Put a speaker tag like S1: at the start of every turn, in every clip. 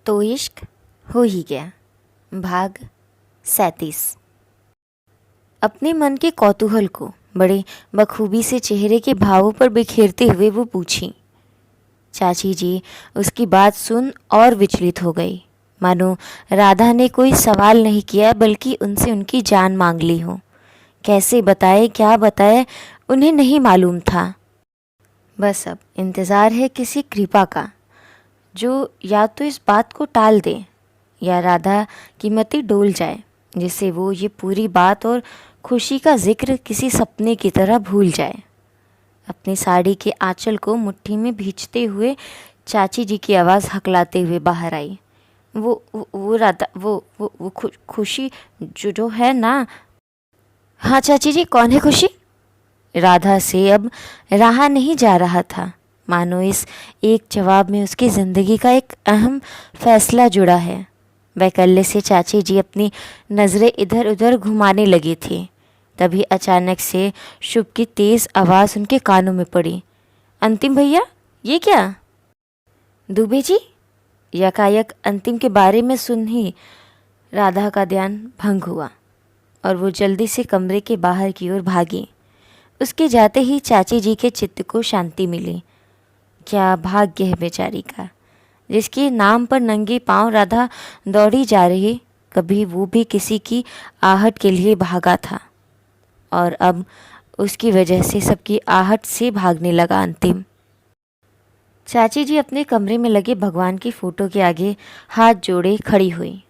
S1: तो इश्क हो ही गया। भाग 37। अपने मन के कौतूहल को बड़े बखूबी से चेहरे के भावों पर बिखेरते हुए वो पूछी। चाची जी उसकी बात सुन और विचलित हो गई, मानो राधा ने कोई सवाल नहीं किया बल्कि उनसे उनकी जान मांग ली हो। कैसे बताए क्या बताए उन्हें नहीं मालूम था। बस अब इंतज़ार है किसी कृपा का, जो या तो इस बात को टाल दे या राधा की मति डोल जाए, जिससे वो ये पूरी बात और खुशी का जिक्र किसी सपने की तरह भूल जाए। अपनी साड़ी के आंचल को मुट्ठी में भींचते हुए चाची जी की आवाज़ हकलाते हुए बाहर आई। वो राधा वो खुशी जो है ना। हाँ चाची जी, कौन है खुशी? राधा से अब रहा नहीं जा रहा था, मानो इस एक जवाब में उसकी ज़िंदगी का एक अहम फैसला जुड़ा है। वैकल्य से चाची जी अपनी नज़रें इधर उधर घुमाने लगी थी। तभी अचानक से शुभ की तेज़ आवाज़ उनके कानों में पड़ी। अंतिम भैया, ये क्या? दुबे जी? यकायक अंतिम के बारे में सुन ही राधा का ध्यान भंग हुआ और वो जल्दी से कमरे के बाहर की ओर भागी। उसके जाते ही चाची जी के चित्त को शांति मिली। क्या भाग्य है बेचारी का, जिसके नाम पर नंगे पांव राधा दौड़ी जा रही। कभी वो भी किसी की आहट के लिए भागा था और अब उसकी वजह से सबकी आहट से भागने लगा अंतिम। चाची जी अपने कमरे में लगे भगवान की फ़ोटो के आगे हाथ जोड़े खड़ी हुई।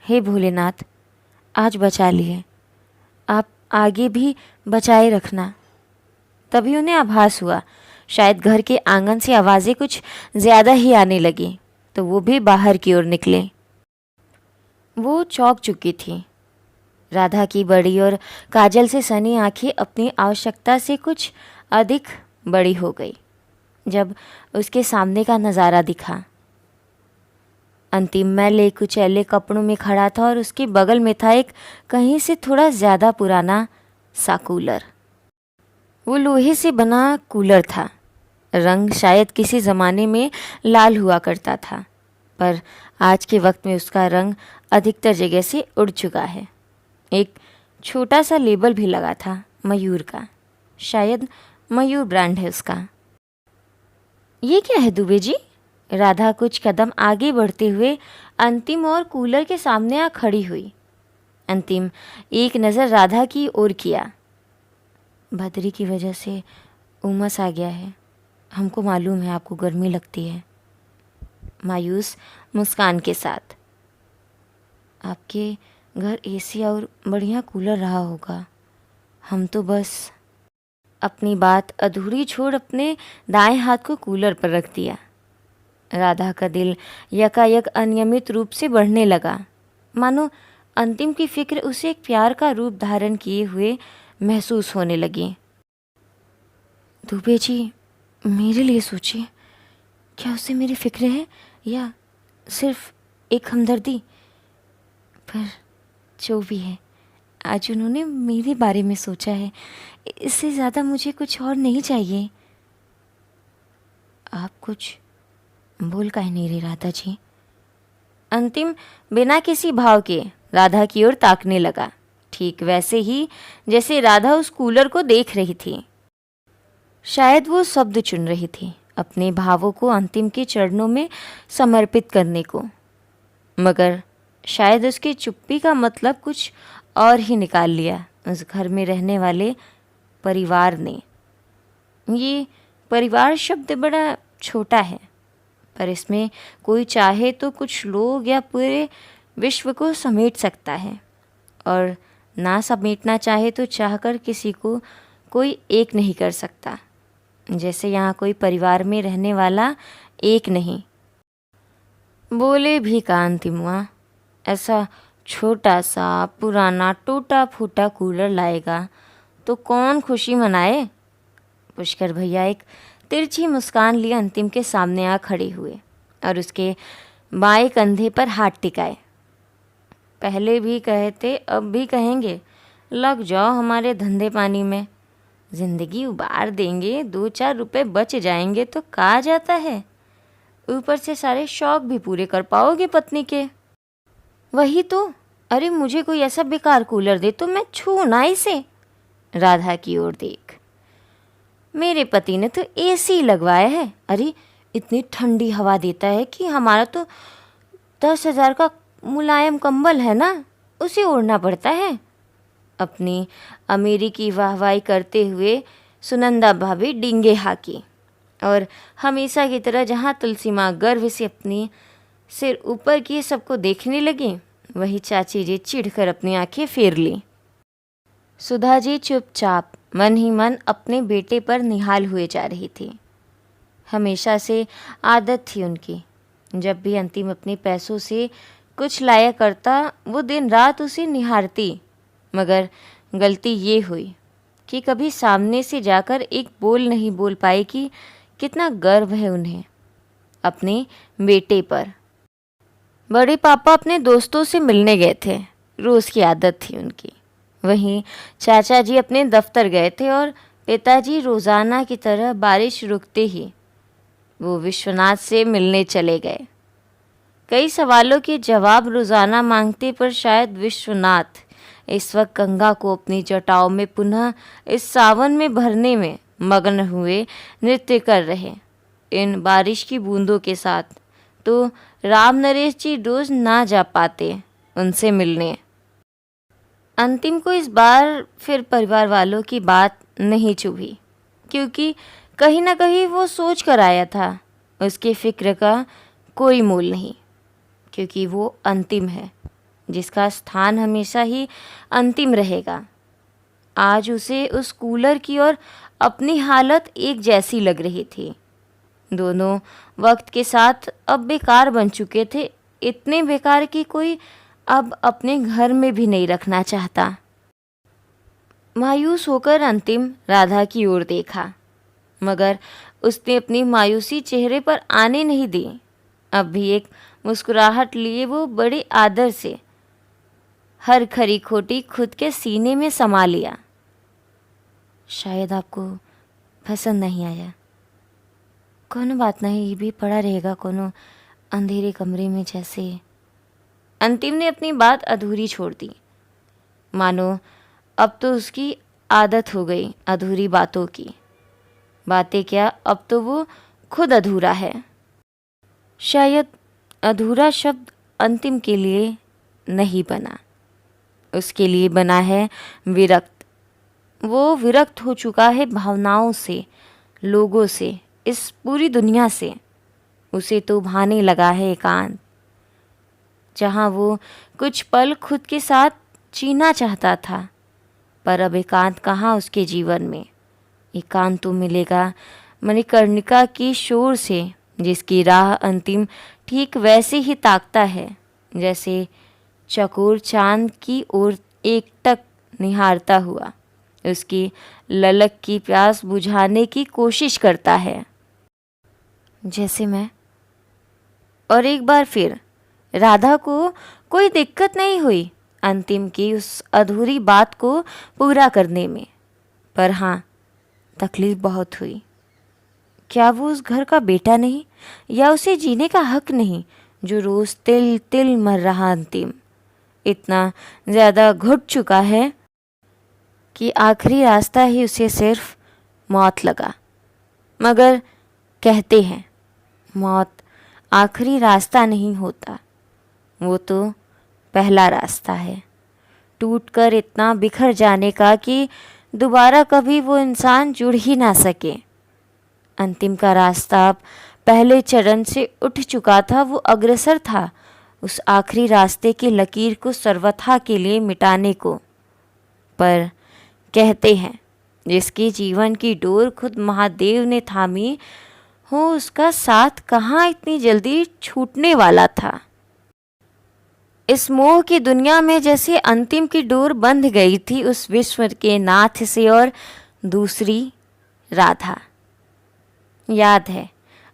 S1: हे भोलेनाथ, आज बचा लिए, आप आगे भी बचाए रखना। तभी उन्हें आभास हुआ, शायद घर के आंगन से आवाज़ें कुछ ज़्यादा ही आने लगी, तो वो भी बाहर की ओर निकले। वो चौंक चुकी थी। राधा की बड़ी और काजल से सनी आंखें अपनी आवश्यकता से कुछ अधिक बड़ी हो गई जब उसके सामने का नज़ारा दिखा। अंतिम मैले कुचैले कपड़ों में खड़ा था और उसके बगल में था एक कहीं से थोड़ा ज़्यादा पुराना सा कूलर। वो लोहे से बना कूलर था। रंग शायद किसी ज़माने में लाल हुआ करता था, पर आज के वक्त में उसका रंग अधिकतर जगह से उड़ चुका है। एक छोटा सा लेबल भी लगा था मयूर का, शायद मयूर ब्रांड है उसका। ये क्या है दुबे जी? राधा कुछ कदम आगे बढ़ते हुए अंतिम और कूलर के सामने आ खड़ी हुई। अंतिम एक नज़र राधा की ओर किया। बदरी की वजह से उमस आ गया है, हमको मालूम है आपको गर्मी लगती है। मायूस मुस्कान के साथ, आपके घर एसी और बढ़िया कूलर रहा होगा, हम तो बस। अपनी बात अधूरी छोड़ अपने दाएं हाथ को कूलर पर रख दिया। राधा का दिल यकायक अनियमित रूप से बढ़ने लगा, मानो अंतिम की फिक्र उसे एक प्यार का रूप धारण किए हुए महसूस होने लगी। दुबे जी, मेरे लिए सोचिए, क्या उससे मेरी फिक्र है या सिर्फ एक हमदर्दी? पर जो भी है, आज उन्होंने मेरे बारे में सोचा है, इससे ज़्यादा मुझे कुछ और नहीं चाहिए। आप कुछ बोल काहे नहीं रही राधा जी? अंतिम बिना किसी भाव के राधा की ओर ताकने लगा, ठीक वैसे ही जैसे राधा उस कूलर को देख रही थी। शायद वो शब्द चुन रही थी अपने भावों को अंतिम के चरणों में समर्पित करने को, मगर शायद उसकी चुप्पी का मतलब कुछ और ही निकाल लिया उस घर में रहने वाले परिवार ने। ये परिवार शब्द बड़ा छोटा है, पर इसमें कोई चाहे तो कुछ लोग या पूरे विश्व को समेट सकता है, और ना समेटना चाहे तो चाहकर किसी को कोई एक नहीं कर सकता। जैसे यहाँ कोई परिवार में रहने वाला एक नहीं। बोले भी का अंतिम हुआ, ऐसा छोटा सा पुराना टूटा फूटा कूलर लाएगा तो कौन खुशी मनाए? पुष्कर भैया एक तिरछी मुस्कान लिए अंतिम के सामने आ खड़े हुए और उसके बाएं कंधे पर हाथ टिकाए। पहले भी कहे थे, अब भी कहेंगे, लग जाओ हमारे धंधे पानी में, ज़िंदगी उबार देंगे, 2-4 रुपए बच जाएंगे तो कहा जाता है। ऊपर से सारे शौक भी पूरे कर पाओगे पत्नी के। वही तो, अरे मुझे कोई ऐसा बेकार कूलर दे तो मैं छू ना इसे। राधा की ओर देख, मेरे पति ने तो एसी लगवाया है। अरे इतनी ठंडी हवा देता है कि हमारा तो 10,000 का मुलायम कंबल है ना, उसे ओढ़ना पड़ता है। अपनी अमीरी की वाहवाही करते हुए सुनंदा भाभी डींगे हाकी और हमेशा की तरह जहाँ तुलसी माँ गर्व से अपनी सिर ऊपर किए सबको देखने लगी, वही चाची जी चिढ़कर अपनी आंखें फेर ली। सुधा जी चुपचाप मन ही मन अपने बेटे पर निहाल हुए जा रही थी। हमेशा से आदत थी उनकी, जब भी अंतिम अपने पैसों से कुछ लाया करता वो दिन रात उसे निहारती। मगर गलती ये हुई कि कभी सामने से जाकर एक बोल नहीं बोल पाई कि कितना गर्व है उन्हें अपने बेटे पर। बड़े पापा अपने दोस्तों से मिलने गए थे, रोज़ की आदत थी उनकी। वहीं चाचा जी अपने दफ्तर गए थे और पिताजी रोज़ाना की तरह बारिश रुकते ही वो विश्वनाथ से मिलने चले गए। कई सवालों के जवाब रोज़ाना मांगते पर शायद विश्वनाथ इस वक्त गंगा को अपनी जटाओं में पुनः इस सावन में भरने में मग्न हुए नृत्य कर रहे इन बारिश की बूंदों के साथ, तो राम नरेश जी रोज ना जा पाते उनसे मिलने। अंतिम को इस बार फिर परिवार वालों की बात नहीं चुभी, क्योंकि कहीं ना कहीं वो सोच कर आया था उसकी फिक्र का कोई मोल नहीं, क्योंकि वो अंतिम है जिसका स्थान हमेशा ही अंतिम रहेगा। आज उसे उस कूलर की और अपनी हालत एक जैसी लग रही थी। दोनों वक्त के साथ अब बेकार बन चुके थे, इतने बेकार कि कोई अब अपने घर में भी नहीं रखना चाहता। मायूस होकर अंतिम राधा की ओर देखा, मगर उसने अपनी मायूसी चेहरे पर आने नहीं दी। अब भी एक मुस्कुराहट लिए वो बड़े आदर से हर खरी खोटी खुद के सीने में समा लिया। शायद आपको पसंद नहीं आया, कोनो बात नहीं, ये भी पड़ा रहेगा कोनो अंधेरे कमरे में जैसे। अंतिम ने अपनी बात अधूरी छोड़ दी, मानो अब तो उसकी आदत हो गई अधूरी बातों की। बातें क्या, अब तो वो खुद अधूरा है। शायद अधूरा शब्द अंतिम के लिए नहीं बना, उसके लिए बना है विरक्त। वो विरक्त हो चुका है भावनाओं से, लोगों से, इस पूरी दुनिया से। उसे तो भाने लगा है एकांत, जहाँ वो कुछ पल खुद के साथ जीना चाहता था। पर अब एकांत कहाँ उसके जीवन में। एकांत तो मिलेगा मणिकर्णिका की शोर से, जिसकी राह अंतिम ठीक वैसे ही ताकता है जैसे चकोर चांद की ओर एकटक निहारता हुआ उसकी ललक की प्यास बुझाने की कोशिश करता है, जैसे मैं। और एक बार फिर राधा को कोई दिक्कत नहीं हुई अंतिम की उस अधूरी बात को पूरा करने में, पर हाँ तकलीफ बहुत हुई। क्या वो उस घर का बेटा नहीं, या उसे जीने का हक नहीं, जो रोज़ तिल तिल मर रहा अंतिम। इतना ज़्यादा घुट चुका है कि आखिरी रास्ता ही उसे सिर्फ मौत लगा। मगर कहते हैं मौत आखिरी रास्ता नहीं होता, वो तो पहला रास्ता है, टूटकर इतना बिखर जाने का कि दोबारा कभी वो इंसान जुड़ ही ना सके। अंतिम का रास्ता अब पहले चरण से उठ चुका था, वो अग्रसर था उस आखिरी रास्ते की लकीर को सर्वथा के लिए मिटाने को। पर कहते हैं जिसकी जीवन की डोर खुद महादेव ने थामी हो, उसका साथ कहाँ इतनी जल्दी छूटने वाला था। इस मोह की दुनिया में जैसे अंतिम की डोर बंध गई थी उस विश्व के नाथ से। और दूसरी राधा, याद है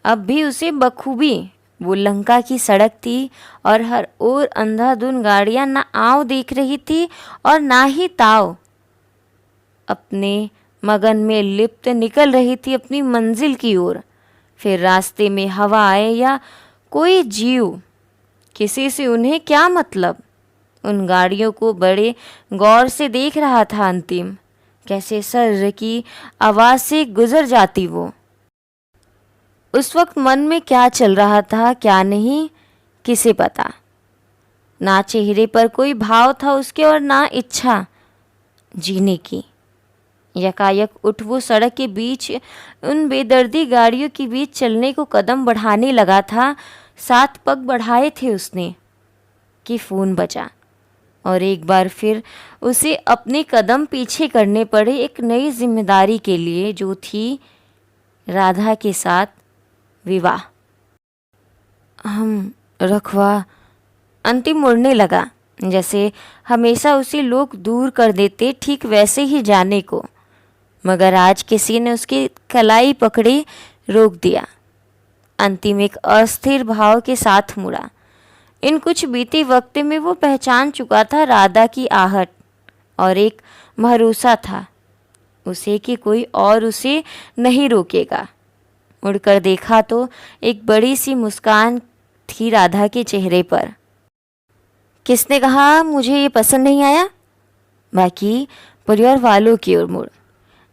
S1: अब भी उसे बखूबी। वो लंका की सड़क थी और हर ओर अंधाधुन गाड़ियां ना आओ देख रही थी और ना ही ताव। अपने मगन में लिप्त निकल रही थी अपनी मंजिल की ओर। फिर रास्ते में हवाएं या कोई जीव, किसी से उन्हें क्या मतलब। उन गाड़ियों को बड़े गौर से देख रहा था अंतिम, कैसे सर्र की आवाज़ से गुजर जाती वो। उस वक्त मन में क्या चल रहा था क्या नहीं, किसे पता। ना चेहरे पर कोई भाव था उसके और ना इच्छा जीने की। यकायक उठ वो सड़क के बीच उन बेदर्दी गाड़ियों के बीच चलने को कदम बढ़ाने लगा था। 7 पग बढ़ाए थे उसने कि फ़ोन बजा और एक बार फिर उसे अपने कदम पीछे करने पड़े एक नई जिम्मेदारी के लिए, जो थी राधा के साथ विवाह। हम रखवा। अंतिम मुड़ने लगा, जैसे हमेशा उसे लोग दूर कर देते, ठीक वैसे ही जाने को। मगर आज किसी ने उसकी कलाई पकड़े रोक दिया। अंतिम एक अस्थिर भाव के साथ मुड़ा। इन कुछ बीते वक्त में वो पहचान चुका था राधा की आहट, और एक भरोसा था उसे कि कोई और उसे नहीं रोकेगा। मुड़कर देखा तो एक बड़ी सी मुस्कान थी राधा के चेहरे पर। किसने कहा मुझे ये पसंद नहीं आया? बाकी परिवार वालों की ओर मुड़।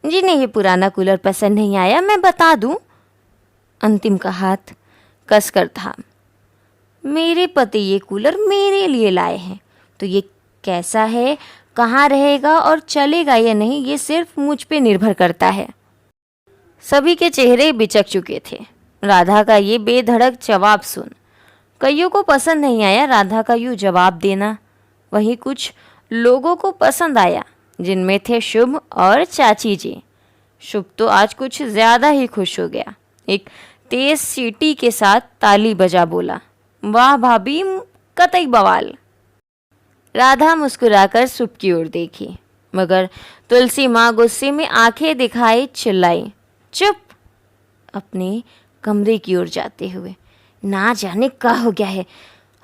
S1: जिन्हें ये पुराना कूलर पसंद नहीं आया मैं बता दूं। अंतिम का हाथ कसकर थाम। मेरे पति ये कूलर मेरे लिए लाए हैं, तो ये कैसा है, कहाँ रहेगा और चलेगा या नहीं, ये सिर्फ मुझ पे निर्भर करता है। सभी के चेहरे बिचक चुके थे राधा का ये बेधड़क जवाब सुन। कईयों को पसंद नहीं आया राधा का यूँ जवाब देना। वहीं कुछ लोगों को पसंद आया, जिनमें थे शुभ और चाची जी। शुभ तो आज कुछ ज़्यादा ही खुश हो गया। एक तेज सीटी के साथ ताली बजा बोला, वाह भाभी, कतई बवाल। राधा मुस्कुराकर शुभ की ओर देखी, मगर तुलसी माँ गुस्से में आंखें दिखाए चिल्लाई, चुप। अपने कमरे की ओर जाते हुए, ना जाने क्या हो गया है,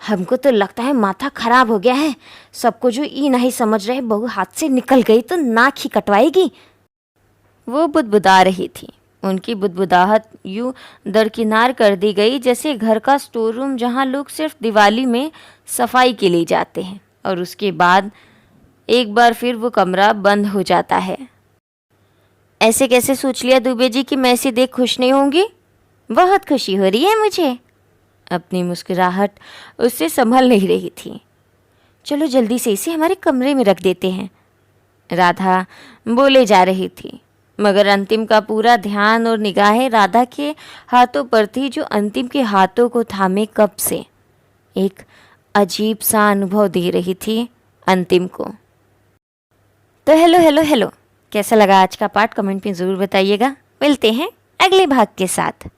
S1: हमको तो लगता है माथा खराब हो गया है। सबको जो ई नहीं समझ रहे, बहू हाथ से निकल गई तो नाक ही कटवाएगी। वो बुदबुदा रही थी। उनकी बुदबुदाहट यूँ दरकिनार कर दी गई जैसे घर का स्टोर रूम जहाँ लोग सिर्फ दिवाली में सफाई के लिए जाते हैं और उसके बाद एक बार फिर वो कमरा बंद हो जाता है। ऐसे कैसे सोच लिया दुबे जी कि मैं इसे देख खुश नहीं होंगी? बहुत खुशी हो रही है मुझे। अपनी मुस्कुराहट उससे संभल नहीं रही थी। चलो जल्दी से इसे हमारे कमरे में रख देते हैं, राधा बोले जा रही थी। मगर अंतिम का पूरा ध्यान और निगाहें राधा के हाथों पर थी, जो अंतिम के हाथों को थामे कब से एक अजीब सा अनुभव दे रही थी अंतिम को। तो हेलो, कैसा लगा आज का पार्ट? कमेंट में ज़रूर बताइएगा। मिलते हैं अगले भाग के साथ।